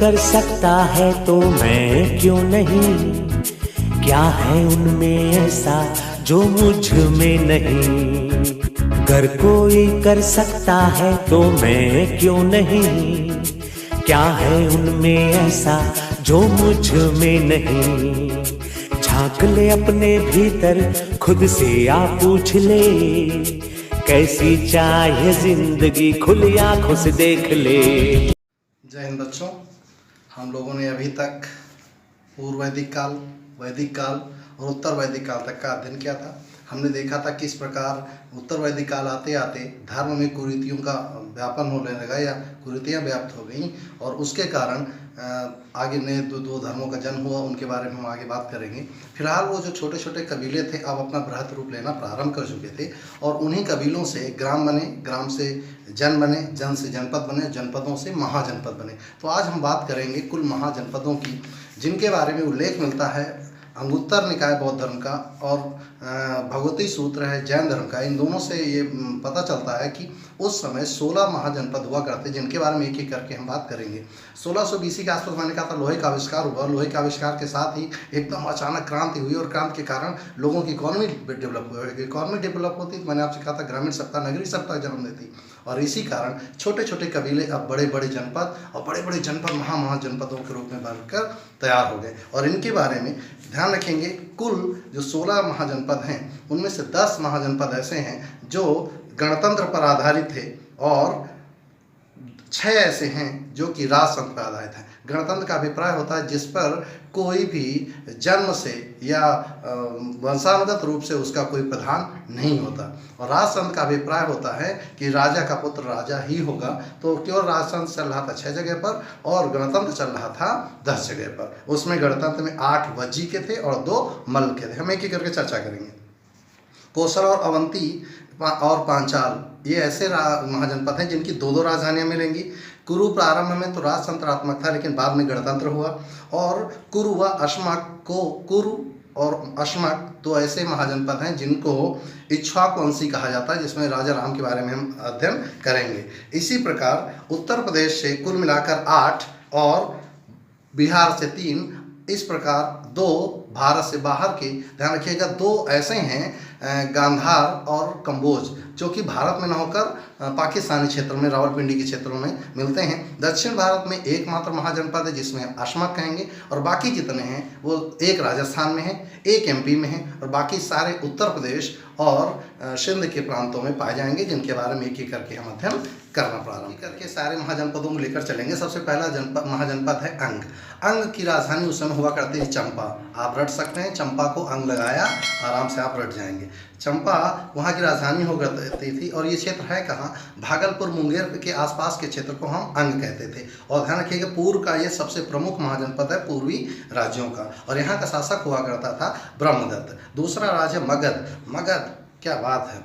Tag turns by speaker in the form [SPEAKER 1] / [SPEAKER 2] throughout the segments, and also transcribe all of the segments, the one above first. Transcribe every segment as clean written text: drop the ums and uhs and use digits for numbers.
[SPEAKER 1] कर सकता है तो मैं क्यों नहीं, क्या है उनमें ऐसा जो मुझ में नहीं। अगर कोई कर सकता है तो मैं क्यों नहीं, क्या है उनमें ऐसा जो मुझ में नहीं। झांक ले अपने भीतर, खुद से आ पूछ ले, कैसी चाहे जिंदगी, खुली आंखों से देख ले।
[SPEAKER 2] जय हिंद बच्चों, हम लोगों ने अभी तक पूर्व वैदिक काल, वैदिक काल और उत्तर वैदिक काल तक का अध्ययन किया था। हमने देखा था किस प्रकार उत्तर वैदिक काल आते आते धर्म में कुरीतियों का व्यापन होने लगा या कुरीतियाँ व्याप्त हो गईं, और उसके कारण आगे नए दो धर्मों का जन्म हुआ। उनके बारे में हम आगे बात करेंगे। फिलहाल वो जो छोटे छोटे कबीले थे अब अपना बृहत रूप लेना प्रारंभ कर चुके थे, और उन्हीं कबीलों से ग्राम बने, ग्राम से जन बने, जन से जनपद बने, जनपदों से महाजनपद बने। तो आज हम बात करेंगे कुल महाजनपदों की, जिनके बारे में उल्लेख मिलता है अंगुत्तर निकाय बौद्ध धर्म का और भगवती सूत्र है जैन धर्म का। इन दोनों से ये पता चलता है कि उस समय 16 महाजनपद हुआ करते, जिनके बारे में एक एक करके हम बात करेंगे। 1600 BC के आसपास मैंने कहा था लोहे का आविष्कार हुआ। लोहे के आविष्कार के साथ ही एकदम अचानक क्रांति हुई, और क्रांति के कारण लोगों की इकॉनमी डेवलप हुई। इकॉनमी डेवलप होती तो मैंने आपसे कहा था ग्रामीण सत्ता नगरीय सत्ता जन्म देती, और इसी कारण छोटे छोटे कबीले अब बड़े बड़े जनपद और बड़े बड़े जनपद महाजनपदों के रूप में बनकर तैयार हो गए। और इनके बारे में ध्यान रखेंगे, कुल जो 16 महाजनपद हैं उनमें से 10 महाजनपद ऐसे हैं जो गणतंत्र पर आधारित थे, और 6 ऐसे हैं जो कि राजतंत्र पर आधारित हैं। गणतंत्र का अभिप्राय होता है जिस पर कोई भी जन्म से या वंशानुगत रूप से उसका कोई प्रधान नहीं होता, और राजतंत्र का अभिप्राय होता है कि राजा का पुत्र राजा ही होगा। तो केवल राजतंत्र चल रहा था 6 जगह पर, और गणतंत्र चल रहा था 10 जगह पर। उसमें गणतंत्र में 8 वज्जी के थे और 2 मल्ल के थे। हम एक एक करके चर्चा करेंगे। कोसल और अवंती और पांचाल ये ऐसे महाजनपद हैं जिनकी 2-2 राजधानियां मिलेंगी। कुरु प्रारंभ में तो राजतंत्रात्मक था, लेकिन बाद में गणतंत्र हुआ। और कुरु व अश्मक को, कुरु और अश्मक 2 ऐसे महाजनपद हैं जिनको इक्ष्वाकुवंशी कहा जाता है, जिसमें राजा राम के बारे में हम अध्ययन करेंगे। इसी प्रकार उत्तर प्रदेश से कुल मिलाकर 8 और बिहार से 3, इस प्रकार 2 भारत से बाहर के, ध्यान रखिएगा 2 ऐसे हैं गांधार और कंबोज, जो कि भारत में न होकर पाकिस्तानी क्षेत्र में, रावलपिंडी के क्षेत्रों में मिलते हैं। दक्षिण भारत में एकमात्र महाजनपद है जिसमें अश्मक कहेंगे, और बाकी जितने हैं वो एक राजस्थान में है, एक MP में है, और बाकी सारे उत्तर प्रदेश और सिंध के प्रांतों में पाए जाएंगे, जिनके बारे में एक एक करके हम अध्ययन करना प्रारंभ करके सारे महाजनपदों को लेकर चलेंगे। सबसे पहला जनपद महाजनपद है अंग। अंग की राजधानी उस समय हुआ करती थी चंपा। आप रट सकते हैं, चंपा को अंग लगाया, आराम से आप रट जाएंगे। चंपा वहाँ की राजधानी हो करती थी, और ये क्षेत्र है कहाँ, भागलपुर मुंगेर के आसपास के क्षेत्र को हम अंग कहते थे। और ध्यान रखिएगा पूर्व का ये सबसे प्रमुख महाजनपद है पूर्वी राज्यों का, और यहाँ का शासक हुआ करता था ब्रह्मदत्त। दूसरा राज्य मगध। मगध क्या बात है,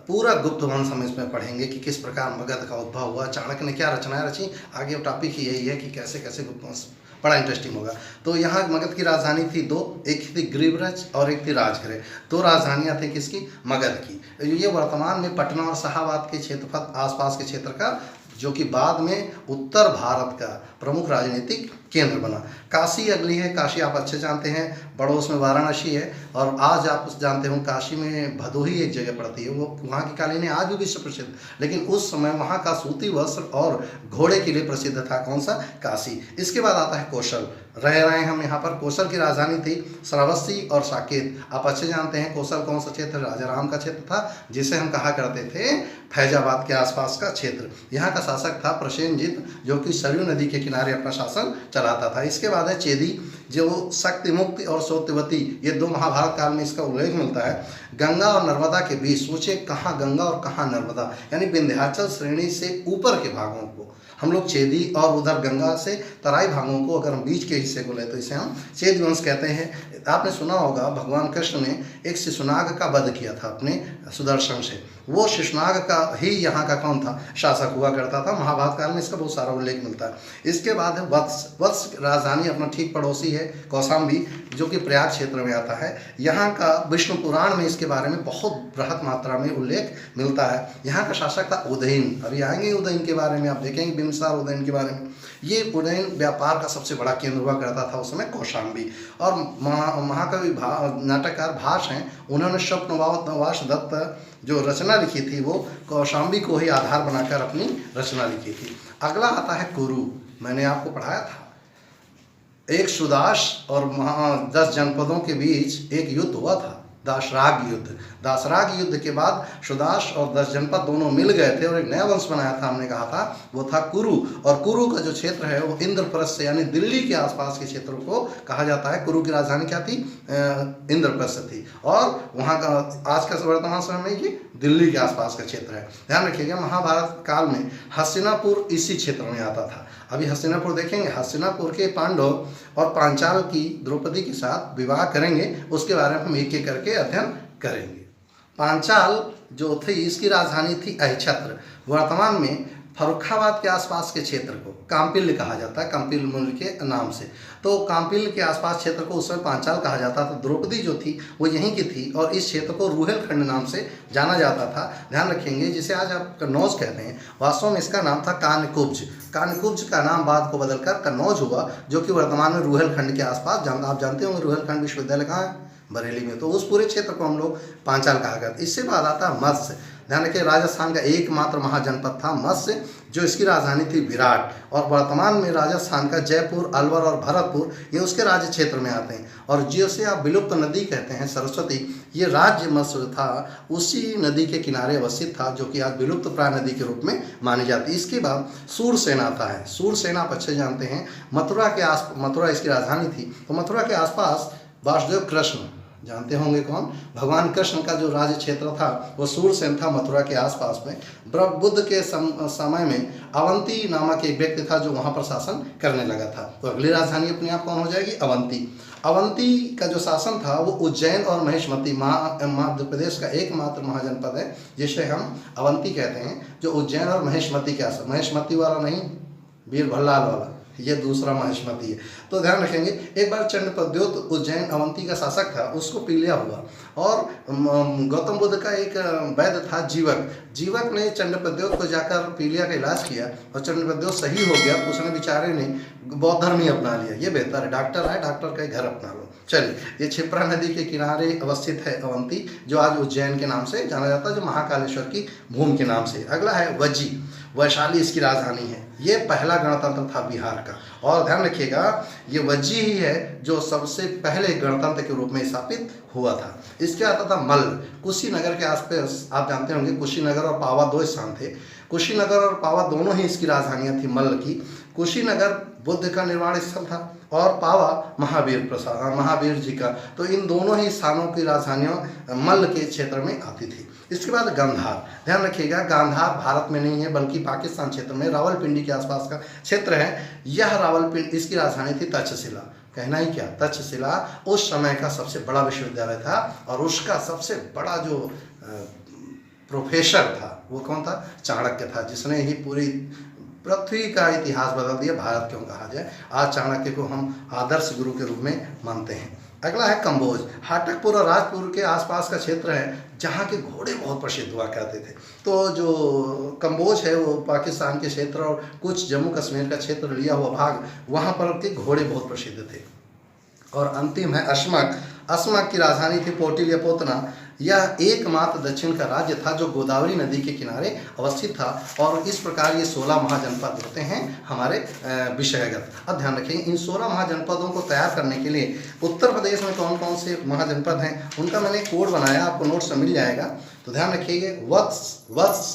[SPEAKER 2] पूरा गुप्त वंश हम इसमें पढ़ेंगे कि किस प्रकार मगध का उद्भव हुआ, चाणक्य ने क्या रचनाएं रची। आगे टॉपिक ही यही है कि कैसे कैसे गुप्त वंश, बड़ा इंटरेस्टिंग होगा। तो यहाँ मगध की राजधानी थी 2, एक थी गिरिब्रज और एक थी राजगृह। 2 राजधानियाँ थी किसकी, मगध की। ये वर्तमान में पटना और शाहाबाद के क्षेत्रफल आसपास के क्षेत्र का, जो कि बाद में उत्तर भारत का प्रमुख राजनीतिक केंद्र बना। काशी अगली है। काशी आप अच्छे जानते हैं, पड़ोस में वाराणसी है, और आज आप जानते हो काशी में भदोही एक जगह पड़ती है। वो वहाँ की कालीन आज भी विश्व प्रसिद्ध, लेकिन उस समय वहाँ का सूती वस्त्र और घोड़े के लिए प्रसिद्ध था। कौन सा, काशी। इसके बाद आता है कौशल। रह रहे हैं हम यहाँ पर। कौशल की राजधानी थी श्रावस्ती और साकेत। आप अच्छे जानते हैं कौशल कौन सा क्षेत्र, राजा राम का क्षेत्र था, जिसे हम कहा करते थे फैजाबाद के आसपास का क्षेत्र। यहाँ का शासक था प्रसेनजित, जो कि सरयू नदी के किनारे अपना शासन चलाता था। इसके बाद है चेदी, जो शक्ति मुक्ति और सौत्यवती, ये 2 महाभारत काल में इसका उल्लेख मिलता है। गंगा और नर्मदा के बीच, सोचे कहाँ गंगा और कहाँ नर्मदा, यानी विंध्याचल श्रेणी से ऊपर के भागों को हम लोग चेदी, और उधर गंगा से तराई भागों को अगर हम बीच के हिस्से को ले तो इसे हम चेदी वंश कहते हैं। आपने सुना होगा भगवान कृष्ण ने एक शिशुनाग का वध किया था अपने सुदर्शन से। वो शिशुनाग का ही यहाँ का कौन था, शासक हुआ करता था। महाभारत काल में इसका बहुत सारा उल्लेख मिलता है। इसके बाद है वत्स। वत्स राजधानी अपना ठीक पड़ोसी है कौशाम्बी, जो कि प्रयाग क्षेत्र में आता है। यहाँ का विष्णु पुराण में इसके बारे में बहुत बृहत मात्रा में उल्लेख मिलता है। यहाँ का शासक था उदयन। अभी आएंगे उदयन के बारे में, आप देखेंगे बिंबिसार उदयन के बारे में। ये उज्जैन व्यापार का सबसे बड़ा केंद्र हुआ करता था उस समय कौशाम्बी। और महाकवि नाटककार भास हैं, उन्होंने स्वप्नवास दत्त जो रचना लिखी थी वो कौशाम्बी को ही आधार बनाकर अपनी रचना लिखी थी। अगला आता है कुरु। मैंने आपको पढ़ाया था एक सुदास और 10 जनपदों के बीच एक युद्ध हुआ था, दासराग युद्ध। दासराग युद्ध के बाद सुदास और 10 जनपद दोनों मिल गए थे और एक नया वंश बनाया था, हमने कहा था वो था कुरु। और कुरु का जो क्षेत्र है वो इंद्रप्रस्थ से यानी दिल्ली के आसपास के क्षेत्रों को कहा जाता है। कुरु की राजधानी क्या थी? इंद्रप्रस्थ थी। और वहाँ का आज का वर्तमान समय में ये दिल्ली के आसपास का क्षेत्र है। ध्यान रखिएगा, महाभारत काल में हस्तिनापुर इसी क्षेत्र में आता था। अभी हस्तिनापुर देखेंगे, हस्तिनापुर के पांडव और पांचाल की द्रौपदी के साथ विवाह करेंगे, उसके बारे में हम एक एक करके अध्ययन करेंगे। पांचाल जो थी इसकी राजधानी थी अहिछत्र। वर्तमान में फर्रुखाबाद के आसपास के क्षेत्र को काम्पिल कहा जाता है, काम्पिल मुल्क के नाम से। तो काम्पिल के आसपास क्षेत्र को उस समय पांचाल कहा जाता था। द्रौपदी जो थी वो यहीं की थी और इस क्षेत्र को रुहेलखंड नाम से जाना जाता था। ध्यान रखेंगे, जिसे आज आप कन्नौज कहते हैं, वास्तव में इसका नाम था कान्यकुब्ज। कान्यकुब्ज का नाम बाद को बदलकर कन्नौज हुआ, जो कि वर्तमान में रुहेलखंड के आसपास, आप जानते होंगे रुहेलखंड विश्वविद्यालय कहाँ है? बरेली में। तो उस पूरे क्षेत्र को हम लोग पांचाल कहा करते। इससे बाद आता है मत्स्य। ध्यान रखिए, राजस्थान का एकमात्र महाजनपद था मत्स्य, जो इसकी राजधानी थी विराट। और वर्तमान में राजस्थान का जयपुर, अलवर और भरतपुर ये उसके राज्य क्षेत्र में आते हैं। और जिसे आप विलुप्त नदी कहते हैं सरस्वती, ये राज्य मत्स्य था, उसी नदी के किनारे अवस्थित था, जो कि आज विलुप्त प्राय नदी के रूप में मानी जाती है। इसके बाद सूरसेन आता है। सूरसेन आप अच्छे जानते हैं, मथुरा इसकी राजधानी थी। तो मथुरा के आसपास वासुदेव कृष्ण, जानते होंगे कौन, भगवान कृष्ण का जो राज्य क्षेत्र था वो सूरसेन था मथुरा के आसपास में। बुद्ध के समय में अवंती नामक एक व्यक्ति था जो वहाँ पर शासन करने लगा था। तो अगली राजधानी अपने आप कौन हो जाएगी? अवंती। अवंती का जो शासन था वो उज्जैन और महेशमती, मध्य प्रदेश का एकमात्र महाजनपद है जिसे हम अवंती कहते हैं, जो उज्जैन और महेशमती के आसपास, महेशमती वाला नहीं, वीर भल्लाल वाला, ये दूसरा महेशमती है। तो ध्यान रखेंगे, एक बार चंद्रप्रद्योत उज्जैन अवंती का शासक था, उसको पीलिया हुआ और गौतम बुद्ध का एक वैद्य था जीवक ने चंद्रप्रद्योत को जाकर पीलिया का इलाज किया और चंद्रप्रद्योत सही हो गया। तो उसने बेचारे ने बौद्ध धर्म ही अपना लिया। ये बेहतर है, डॉक्टर है, डॉक्टर का घर अपना लो। चलिए, ये क्षिप्रा नदी के किनारे अवस्थित है अवंती, जो आज उज्जैन के नाम से जाना जाता है, जो महाकालेश्वर की भूमि के नाम से। अगला है वज्जी। वैशाली इसकी राजधानी है। ये पहला गणतंत्र था बिहार का। और ध्यान रखिएगा, ये वज्जी ही है जो सबसे पहले गणतंत्र के रूप में स्थापित हुआ था। इसके आता था मल्ल। कुशीनगर के आसपास आप जानते होंगे, कुशीनगर और पावा 2 स्थान थे। कुशीनगर और पावा दोनों ही इसकी राजधानियाँ थी मल्ल की। कुशीनगर बुद्ध का निर्वाण स्थल था और पावा महावीर जी का। तो इन दोनों ही स्थानों की राजधानियाँ मल्ल के क्षेत्र में आती थी। इसके बाद गांधार। ध्यान रखिएगा, गांधार भारत में नहीं है बल्कि पाकिस्तान क्षेत्र में रावलपिंडी के आसपास का क्षेत्र है। यह रावलपिंडी, इसकी राजधानी थी तक्षशिला। कहना ही क्या, तक्षशिला उस समय का सबसे बड़ा विश्वविद्यालय था और उसका सबसे बड़ा जो प्रोफेसर था वो कौन था? चाणक्य था, जिसने ही पूरी पृथ्वी का इतिहास बदल दिया। भारत क्यों कहा जाए, आज चाणक्य को हम आदर्श गुरु के रूप में मानते हैं। अगला है कंबोज। हाटकपुर और राजपुर के आसपास का क्षेत्र है जहाँ के घोड़े बहुत प्रसिद्ध हुआ करते थे। तो जो कंबोज है वो पाकिस्तान के क्षेत्र और कुछ जम्मू कश्मीर का क्षेत्र लिया हुआ भाग, वहाँ पर के घोड़े बहुत प्रसिद्ध थे। और अंतिम है अशमक। अशमक की राजधानी थी पोटिलियापोतना। यह एकमात्र दक्षिण का राज्य था जो गोदावरी नदी के किनारे अवस्थित था। और इस प्रकार ये 16 महाजनपद होते हैं हमारे विषयगत। अब ध्यान रखें, इन 16 महाजनपदों को तैयार करने के लिए उत्तर प्रदेश में कौन कौन से महाजनपद हैं उनका मैंने कोड बनाया, आपको नोट्स में मिल जाएगा। तो ध्यान रखिएगा, वत्स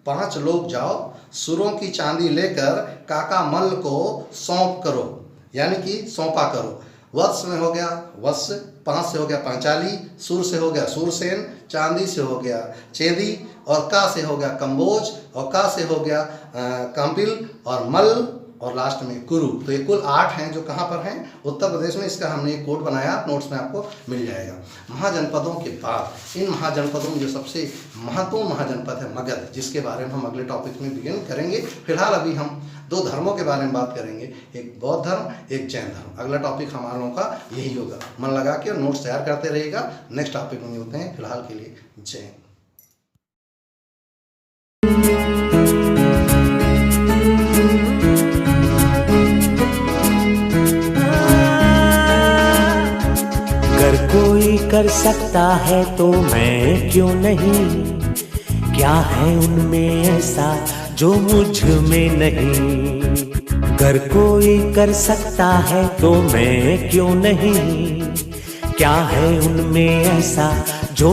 [SPEAKER 2] 5 लोग जाओ, सुरों की चांदी लेकर काका मल्ल को सौंप करो, यानी कि सौंपा करो। वत्स में हो गया वत्स, 5 से हो गया पांचाली, सुर से हो गया सूरसेन, चांदी से हो गया चेदी, और का से हो गया कंबोज, और का से हो गया काम्पिल, और मल्ल, और लास्ट में कुरु। तो ये कुल 8 हैं जो कहाँ पर हैं? उत्तर प्रदेश में। इसका हमने एक कोड बनाया, नोट्स में आपको मिल जाएगा। महाजनपदों के बाद इन महाजनपदों में जो सबसे महत्वपूर्ण महाजनपद है मगध, जिसके बारे में हम अगले टॉपिक में बिगिन करेंगे। फिलहाल अभी हम 2 धर्मों के बारे में बात करेंगे, एक बौद्ध धर्म, एक जैन धर्म। अगला टॉपिक हमारे लोगों का यही होगा। मन लगा के नोट्स तैयार करते रहिएगा। नेक्स्ट टॉपिक में मिलते हैं। फिलहाल के लिए जय हिंद।
[SPEAKER 1] कोई कर सकता है तो मैं क्यों नहीं, क्या है उनमें ऐसा जो मुझ में नहीं। अगर कोई कर सकता है तो मैं क्यों नहीं, क्या है उनमें ऐसा जो